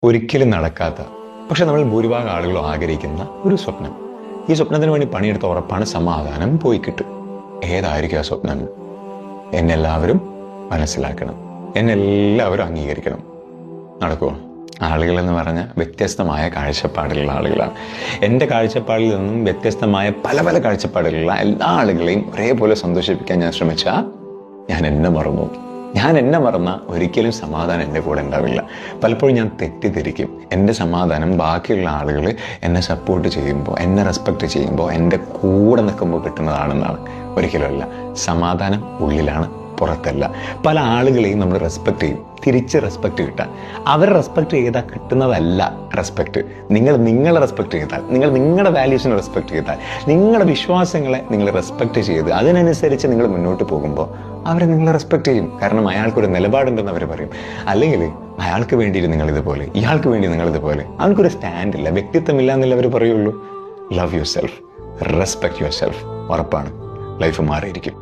ഒരിക്കലും നടക്കാത്ത, പക്ഷെ നമ്മൾ ഭൂരിഭാഗം ആളുകളും ആഗ്രഹിക്കുന്ന ഒരു സ്വപ്നം. ഈ സ്വപ്നത്തിന് വേണ്ടി പണിയെടുത്ത ഉറപ്പാണ് സമാധാനം പോയി കിട്ടും. ഏതായിരിക്കും ആ സ്വപ്നം? എന്നെല്ലാവരും മനസ്സിലാക്കണം, എന്നെല്ലാവരും അംഗീകരിക്കണം. നടക്കുമോ? ആളുകളെന്ന് പറഞ്ഞാൽ വ്യത്യസ്തമായ കാഴ്ചപ്പാടുള്ള ആളുകളാണ്. എൻ്റെ കാഴ്ചപ്പാടിൽ നിന്നും വ്യത്യസ്തമായ പല പല കാഴ്ചപ്പാടുകളുള്ള എല്ലാ ആളുകളെയും ഒരേപോലെ സന്തോഷിപ്പിക്കാൻ ഞാൻ ശ്രമിച്ചാൽ ഞാൻ എന്നെ മറന്ന ഒരിക്കലും സമാധാനം എൻ്റെ കൂടെ ഉണ്ടാവില്ല. പലപ്പോഴും ഞാൻ തെറ്റിദ്ധരിക്കും എൻ്റെ സമാധാനം ബാക്കിയുള്ള ആളുകൾ എന്നെ സപ്പോർട്ട് ചെയ്യുമ്പോൾ, എന്നെ റെസ്പെക്റ്റ് ചെയ്യുമ്പോൾ, എൻ്റെ കൂടെ നിൽക്കുമ്പോൾ കിട്ടുന്നതാണെന്നാണ്. ഒരിക്കലുമല്ല. സമാധാനം ഉള്ളിലാണ്, പുറത്തല്ല. പല ആളുകളെയും നമ്മൾ റെസ്പെക്റ്റ് ചെയ്യും, തിരിച്ച് റെസ്പെക്റ്റ് കിട്ടാൻ. അവർ റെസ്പെക്റ്റ് ചെയ്താൽ കിട്ടുന്നതല്ല റെസ്പെക്റ്റ്. നിങ്ങളെ റെസ്പെക്റ്റ് ചെയ്താൽ, നിങ്ങളുടെ വാല്യൂസിനെ റെസ്പെക്റ്റ് ചെയ്താൽ, നിങ്ങളുടെ വിശ്വാസങ്ങളെ നിങ്ങൾ റെസ്പെക്റ്റ് ചെയ്ത് അതിനനുസരിച്ച് നിങ്ങൾ മുന്നോട്ട് പോകുമ്പോൾ അവരെ നിങ്ങളെ റെസ്പെക്റ്റ് ചെയ്യും. കാരണം അയാൾക്കൊരു നിലപാടുണ്ടെന്ന് അവർ പറയും. അല്ലെങ്കിൽ അയാൾക്ക് വേണ്ടിയിട്ട് നിങ്ങളിതുപോലെ, ഇയാൾക്ക് വേണ്ടി നിങ്ങളിതുപോലെ. അവൾക്കൊരു സ്റ്റാൻഡില്ല, വ്യക്തിത്വമില്ല എന്നല്ലേ അവർ പറയുള്ളൂ. Love your self, respect your self. ഉറപ്പാണ് ലൈഫ് മാറിയിരിക്കും.